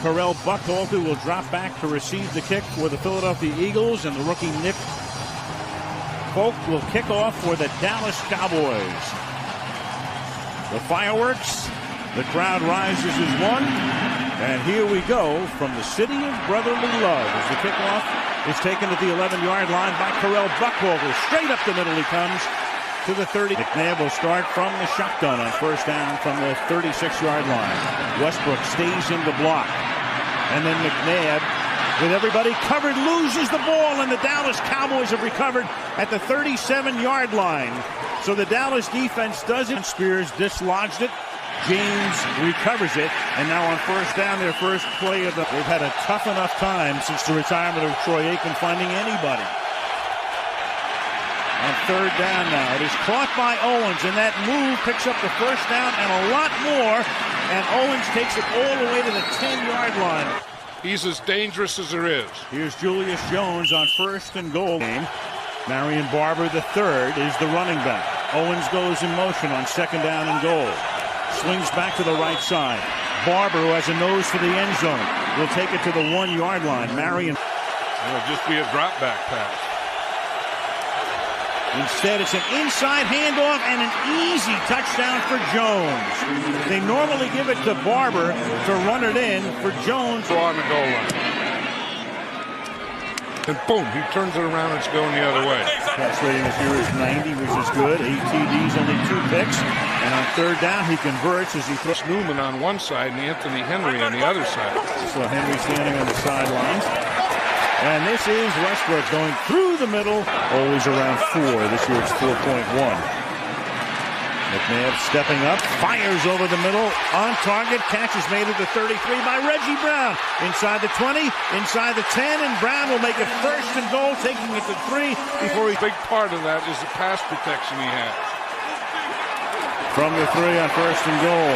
Terrell Buckhalter will drop back to receive the kick for the Philadelphia Eagles, and the rookie Nick Folk will kick off for the Dallas Cowboys. The fireworks, the crowd rises as one, and here we go from the city of brotherly love as the kickoff is taken at the 11-yard line by Terrell Buckhalter. Straight up the middle he comes to the 30. McNabb will start from the shotgun on first down from the 36-yard line. Westbrook stays in the block. And then McNabb, with everybody covered, loses the ball, and the Dallas Cowboys have recovered at the 37-yard line. So the Dallas defense does it. Spears dislodged it. James recovers it. And now on first down, their first play of the... They've had a tough enough time since the retirement of Troy Aikman finding anybody. On third down now, it is caught by Owens, and that move picks up the first down and a lot more, and Owens takes it all the way to the 10-yard line. He's as dangerous as there is. Here's Julius Jones on first and goal. Marion Barber III is the running back. Owens goes in motion on second down and goal. Swings back to the right side. Barber, who has a nose for the end zone, will take it to the 1-yard line. Marion. It'll just be a drop back pass. Instead, it's an inside handoff and an easy touchdown for Jones. They normally give it to Barber to run it in for Jones. On the goal line. And boom, he turns it around and it's going the other way. Pass rating this year is 90, which is good. 8 TDs, only 2 picks. And on third down, he converts as he throws. Newman on one side and Anthony Henry on the other side. So Henry standing on the sidelines. And this is Westbrook going through the middle, always around 4. This year it's 4.1. McNabb stepping up, fires over the middle, on target, catch is made at the 33 by Reggie Brown. Inside the 20, inside the 10, and Brown will make it first and goal, taking it to 3 before he... A big part of that is the pass protection he has. From the 3 on first and goal,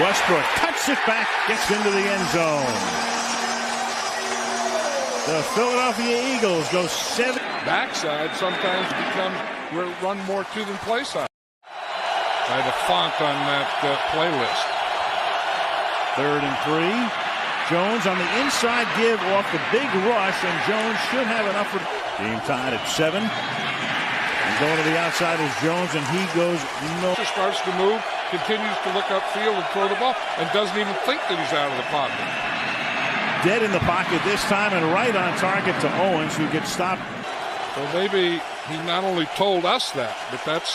Westbrook cuts it back, gets into the end zone. The Philadelphia Eagles go 7. Backside sometimes becomes run more to than play side. By the font on that playlist. Third and 3. Jones on the inside give off the big rush, and Jones should have enough for... Game tied at 7. And going to the outside is Jones, and he goes no... Starts to move, continues to look upfield and throw the ball, and doesn't even think that he's out of the pocket. Dead in the pocket this time and right on target to Owens, who gets stopped. So maybe he not only told us that, but that's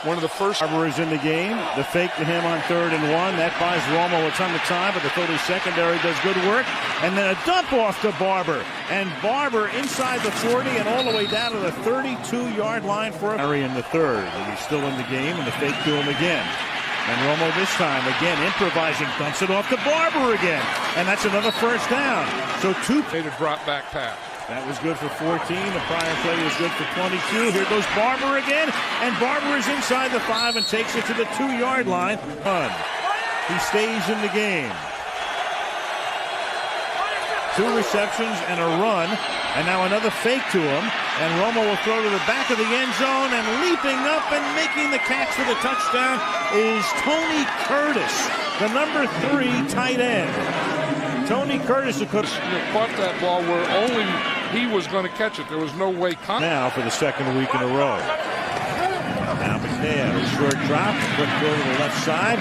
one of the first. Barber is in the game. The fake to him on 3rd and 1. That buys Romo a ton of time, but the Philly secondary does good work. And then a dump off to Barber. And Barber inside the 40 and all the way down to the 32-yard line for Marion the 3rd. And he's still in the game, and the fake to him again. And Romo this time, again, improvising, dumps it off to Barber again. And that's another first down. So 2. Made a drop back pass. That was good for 14. The prior play was good for 22. Here goes Barber again. And Barber is inside the 5 and takes it to the 2-yard line. He stays in the game. 2 receptions and a run. And now another fake to him. And Romo will throw to the back of the end zone. And leaping up and making the catch for the touchdown is Tony Curtis, the number 3 tight end. Tony Curtis, who could have caught that ball where only he was going to catch it. There was no way. Now for the second week in a row. Now McNabb, a short drop, quick throw to the left side.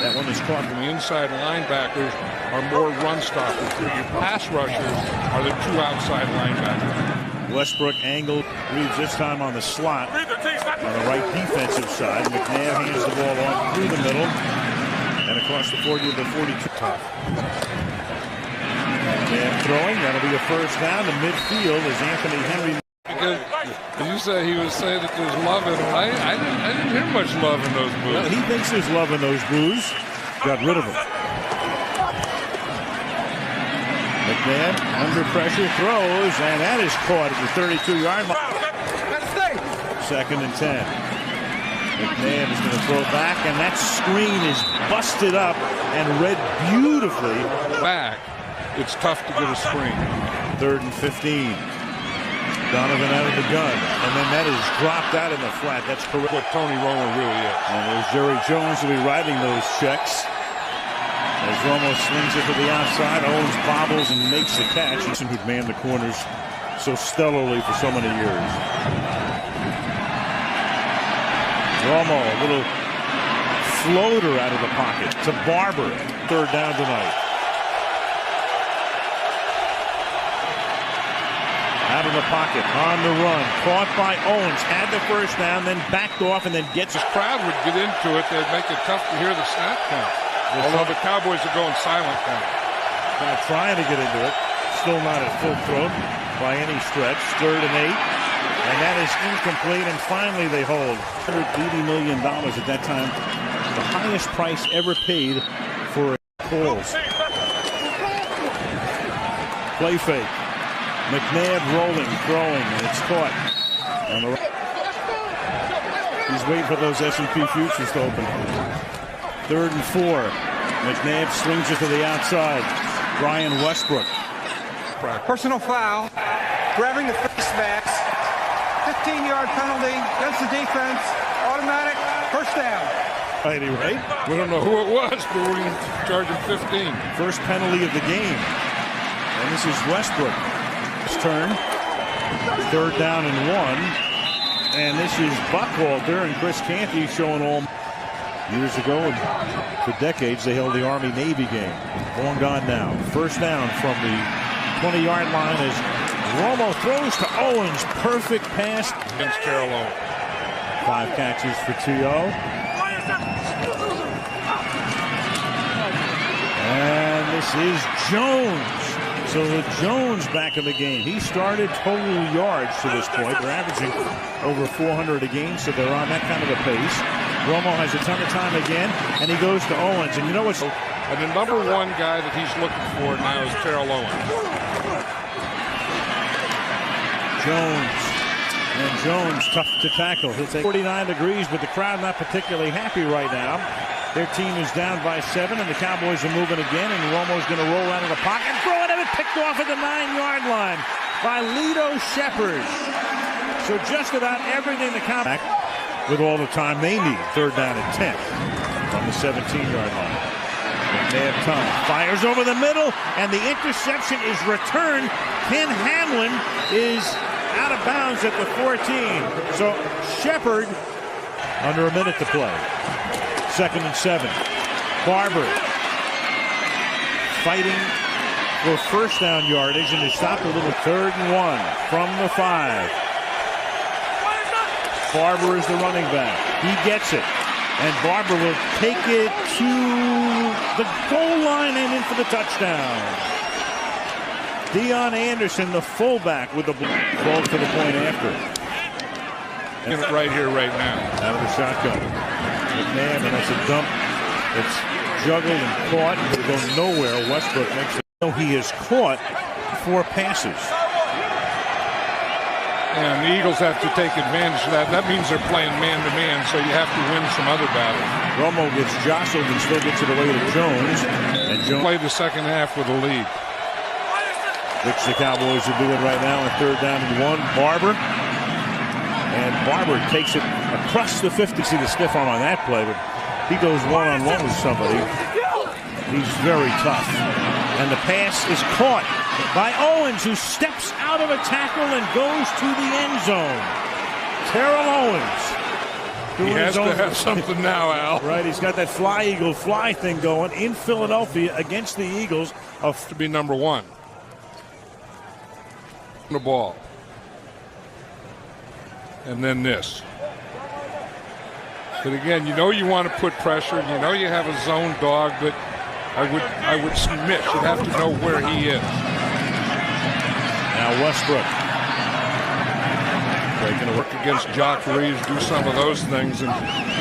That one is caught. From the inside linebackers are more run stoppers. Your pass rushers are the 2 outside linebackers. Westbrook angled, reads this time on the slot on the right defensive side. McNabb hands the ball off through the middle and across the 40 to the 42. Tough. McNabb throwing, that'll be a first down to midfield as Anthony Henry. Because you say he was saying that there's love in him. I didn't hear much love in those boos. Well, he thinks there's love in those boos. Got rid of them. McNabb under pressure throws, and that is caught at the 32-yard line. Second and 10. McNabb is going to throw back, and that screen is busted up and read beautifully. Back, it's tough to get a screen. 3rd and 15. Donovan out of the gun, and then that is dropped out in the flat. That's correct. What Tony Romo really is. And there's Jerry Jones will be writing those checks. As Romo slings it to the outside, Owens bobbles and makes the catch. Who'd manned the corners so stellarly for so many years. Romo, a little floater out of the pocket to Barber. Third down tonight. Out of the pocket, on the run, caught by Owens, had the first down, then backed off, and then gets this crowd would get into it. They'd make it tough to hear the snap count. Although the Cowboys are going silent count. Now trying to get into it, still not at full throat by any stretch. 3rd and 8, and that is incomplete. And finally, they hold $180 million at that time, the highest price ever paid for calls. Play fake. McNabb rolling, throwing, and it's caught on the right. He's waiting for those S&P futures to open. 3rd and 4. McNabb swings it to the outside. Brian Westbrook. Personal foul. Grabbing the face mask. 15-yard penalty against the defense. Automatic first down. Right? We don't know who it was, but we can charge him 15. First penalty of the game. And this is Westbrook. Turn. 3rd down and 1. And this is Buckwalter and Chris Canty showing all. Years ago, and for decades, they held the Army-Navy game. Long gone now. First down from the 20-yard line as Romo throws to Owens. Perfect pass against Carolina. 5 catches for T.O. And this is Jones. So the Jones back in the game. He started total yards to this point. They're averaging over 400 a game, so they're on that kind of a pace. Romo has a ton of time again, and he goes to Owens. And you know what's... And the number 1 guy that he's looking for now is Terrell Owens. Jones. And Jones, tough to tackle. He'll take 49 degrees, but the crowd not particularly happy right now. Their team is down by 7, and the Cowboys are moving again, and Romo's going to roll out of the pocket and throw it, and picked off at the 9-yard line by Lito Shepherd. So just about everything the Cowboys with all the time they need. 3rd down and 10 from the 17-yard line. McNabb fires over the middle, and the interception is returned. Ken Hamlin is out of bounds at the 14. So Shepherd under a minute to play. 2nd and 7. Barber fighting for first down yardage, and they stopped a little. 3rd and 1 from the 5. Barber is the running back. He gets it, and Barber will take it to the goal line and in for the touchdown. Deion Anderson, the fullback, with the ball for the point after. Get it right here, right now. Out of the shotgun. McNabb, and that's a dump. It's juggled and caught, and it'll go nowhere. Westbrook makes it. He has caught 4 passes. And the Eagles have to take advantage of that. That means they're playing man-to-man, so you have to win some other battles. Romo gets jostled and still gets it away to Jones. And Jones played the second half with a lead. Which the Cowboys are doing right now on 3rd down and 1. Barber. And Barber takes it across the 50. See the stiff arm on that play, but he goes one-on-one with somebody. He's very tough. And the pass is caught by Owens, who steps out of a tackle and goes to the end zone. Terrell Owens. He has to have something now, Al. Right, he's got that fly eagle fly thing going in Philadelphia against the Eagles. To be number 1. The ball. And then this. But again, you know you want to put pressure, and you know you have a zone dog, but I would submit you'd have to know where he is. Now Westbrook breaking to work against Jock Reeves, do some of those things, and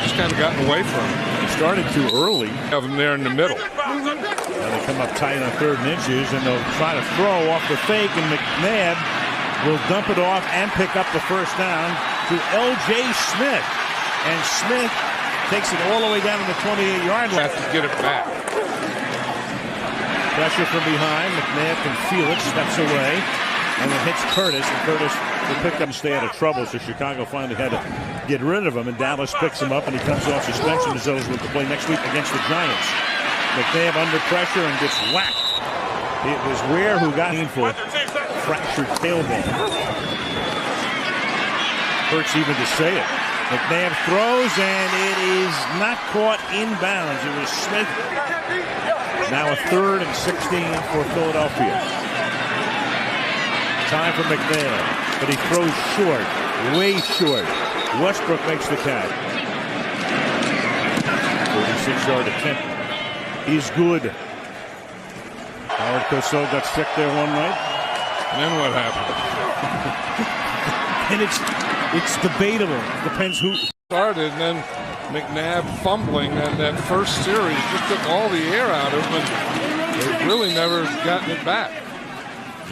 just kind of gotten away from him. He started too early. Have him there in the middle. Now they come up tight on 3rd and inches, and they'll try to throw off the fake, and McNabb will dump it off and pick up the first down to L.J. Smith. And Smith takes it all the way down to the 28-yard line. Have to get it back. Pressure from behind. McNabb can feel it, steps away, and then hits Curtis. And Curtis will pick up and stay out of trouble, so Chicago finally had to get rid of him. And Dallas picks him up, and he comes off suspension as eligible to play next week against the Giants. McNabb under pressure and gets whacked. It was Ware who got in for fractured tailbone. Hurts even to say it. McNabb throws, and it is not caught inbounds. It was Smith. Now a 3rd and 16 for Philadelphia. Time for McNabb, but he throws short, way short. Westbrook makes the catch. 46-yard attempt. He's good. Howard Cosell got sick there one night. And then what happened? And it's debatable. Depends who started, and then McNabb fumbling, and that first series just took all the air out of him, and they've really never gotten it back.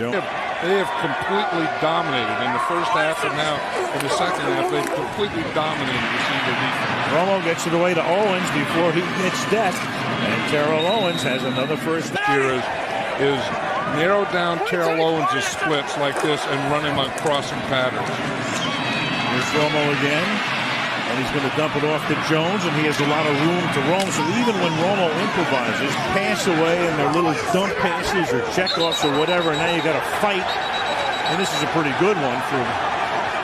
They have completely dominated in the first half, and now in the second half, they've completely dominated receiver defense. Romo gets it away to Owens before he gets death, and Terrell Owens has another first. Here is narrow down Terrell Owens' splits like this and run him on crossing patterns. Here's Romo again, and he's going to dump it off to Jones, and he has a lot of room to roam. So even when Romo improvises, pass away in their little dump passes or checkoffs or whatever, and now you got to fight. And this is a pretty good one for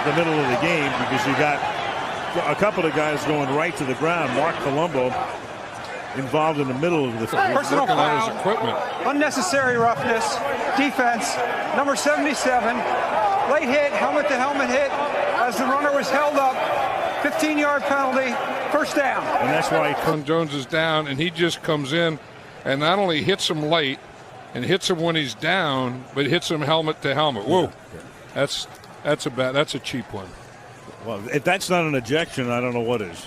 the middle of the game because you got a couple of guys going right to the ground. Mark Colombo involved in the middle of the field. Personal foul, his equipment. Unnecessary roughness, defense, number 77, late hit, helmet to helmet hit, as the runner was held up, 15-yard penalty, first down. And that's why Jones is down, and he just comes in and not only hits him late and hits him when he's down, but hits him helmet to helmet. Whoa, that's a cheap one. Well, if that's not an ejection, I don't know what is.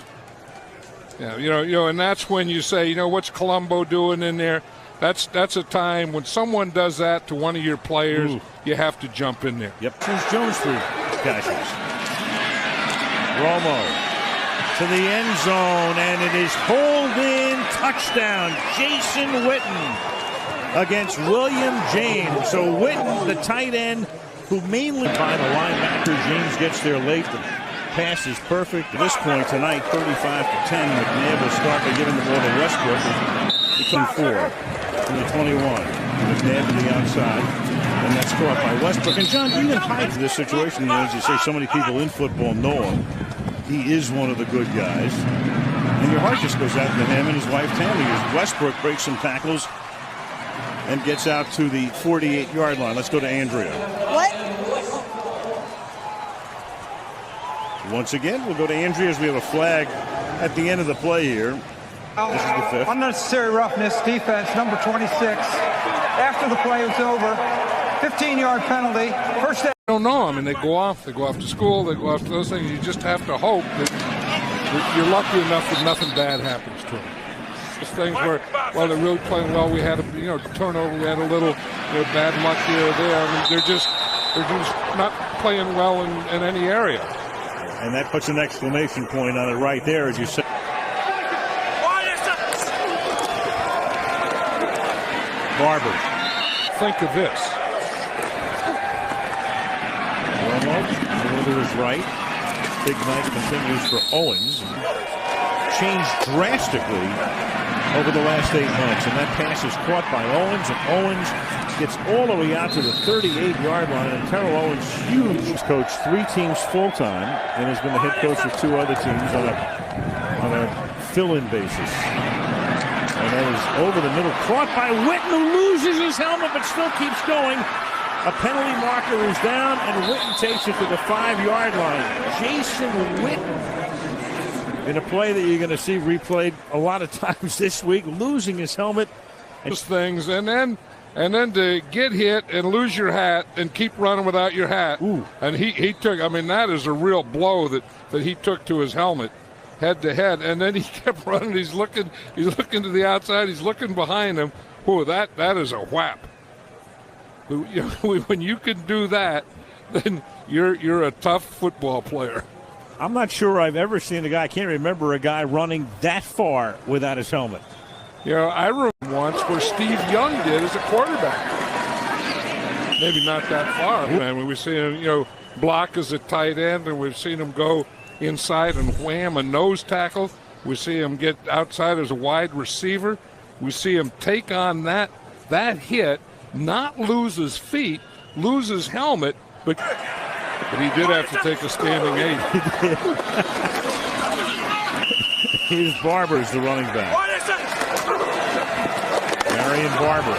Yeah, you know, and that's when you say, what's Colombo doing in there? That's a time when someone does that to one of your players, you have to jump in there. Yep. Here's Jones for catches. Romo to the end zone, and it is pulled in. Touchdown, Jason Witten against William James. So Witten, the tight end, who mainly by the linebacker. James gets there late. The pass is perfect. At this point tonight, 35-10. McNabb will start by giving the ball to Westbrook. Become 4 from the 21. McNabb to the outside. And that's caught by Westbrook. And John, even tied to this situation, as you say, so many people in football know him. He is one of the good guys. And your heart just goes out to him and his wife Tammy as Westbrook breaks some tackles and gets out to the 48-yard line. Let's go to Andrea. What? Once again, we'll go to Andrea as we have a flag at the end of the play here. This is the 5th. Unnecessary roughness, defense, number 26. After the play was over, 15-yard penalty, first down. I don't know. I mean, they go off to school, they go off to those things. You just have to hope that you're lucky enough that nothing bad happens to them. Just things where, while they're really playing well, we had a turnover, we had a little bad luck here or there. I mean, they're just not playing well in any area. And that puts an exclamation point on it right there, as you said. Barber. Think of this. Romo to his right. Big night continues for Owens. Changed drastically over the last 8 months, and that pass is caught by Owens, and Owens gets all the way out to the 38-yard line. And Terrell Owens, huge. He's coached 3 teams full-time and has been the head coach of 2 other teams on a fill-in basis. And that is over the middle, caught by Witten, who loses his helmet but still keeps going. A penalty marker is down, and Witten takes it to the 5-yard line. Jason Witten, in a play that you're going to see replayed a lot of times this week, losing his helmet. Those things, and then to get hit and lose your hat and keep running without your hat. Ooh. And he took, I mean, that is a real blow that he took to his helmet, head to head. And then he kept running. He's looking to the outside. He's looking behind him. Ooh, that is a whap. When you can do that, then you're a tough football player. I'm not sure I've ever seen a guy, I can't remember a guy running that far without his helmet. I remember once where Steve Young did as a quarterback. Maybe not that far. And we've seen him, block as a tight end, and we've seen him go inside and wham a nose tackle. We see him get outside as a wide receiver. We see him take on that hit, not lose his feet, lose his helmet, but he did have to take a standing 8. Here's Barber's the running back. Marion Barber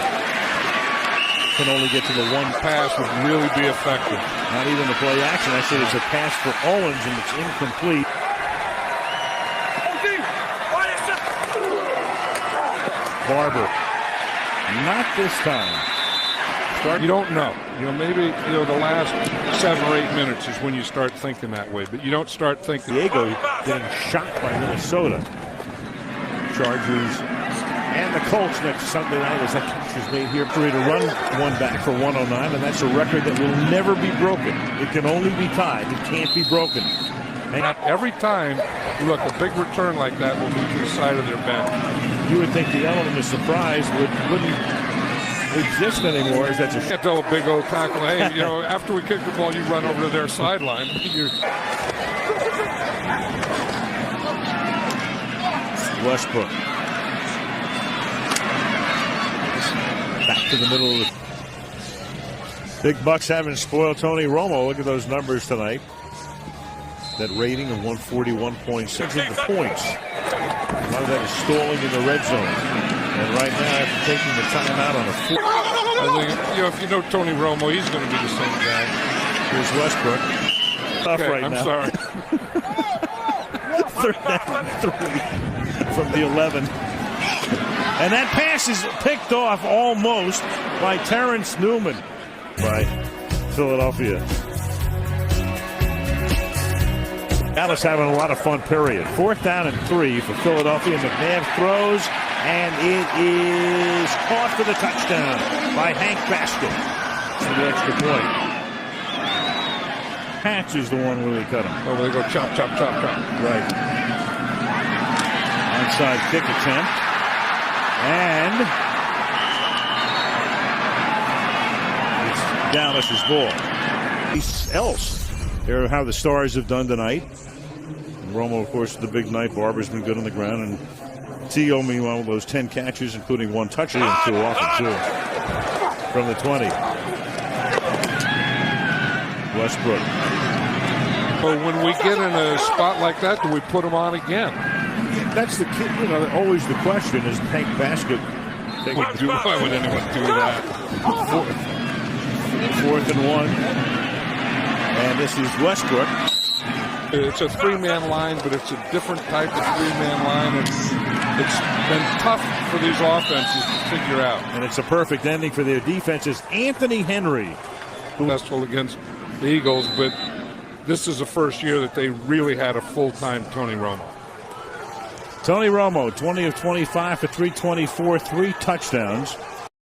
can only get to the one pass would really be effective. Not even the play action. I said it's a pass for Owens, and it's incomplete. Barber. Not this time. You don't know. Maybe the last 7 or 8 minutes is when you start thinking that way, but you don't start thinking. Diego getting shot by Minnesota. Chargers and the Colts next Sunday night as that catch is made here. Free to run one back for 109, and that's a record that will never be broken. It can only be tied. It can't be broken. And not every time, look, a big return like that will move to the side of their bench. You would think the element of surprise wouldn't exist anymore. Is that you can't tell a big old tackle, hey, after we kick the ball, you run over to their sideline. Westbrook. Back to the middle of the Big Bucks haven't spoiled Tony Romo. Look at those numbers tonight. That rating of 141.6 of the points. A lot of that is stalling in the red zone. And right now, after taking the timeout on a foot. I think, if you know Tony Romo, he's going to be the same guy. Here's Westbrook. Tough right I'm now. sorry. 3rd down 3 from the 11. And that pass is picked off almost by Terrence Newman by Philadelphia. Dallas having a lot of fun, period. 4th down and 3 for Philadelphia. McNabb throws, and it is caught for the touchdown by Hank Basket for the extra point. Patch is the one where they cut him. Oh, they go chop, chop, chop, chop. Right. Onside kick attempt. And it's Dallas's ball. Else. Here are how the Stars have done tonight. And Romo, of course, the big night. Barber's been good on the ground. And T.O., meanwhile, with those 10 catches, including 1 touchdown and 2 off it, too. From the 20. Westbrook. Well, when we get in a spot like that, do we put him on again? That's the key. Always the question is Hank Basket. Why would anyone do that? 4th and 1. And this is Westbrook. It's a 3-man line, but it's a different type of 3-man line. It's been tough for these offenses to figure out. And it's a perfect ending for their defenses. Anthony Henry. Successful against the Eagles, but this is the first year that they really had a full-time Tony Romo. Tony Romo, 20 of 25 for 324, 3 touchdowns.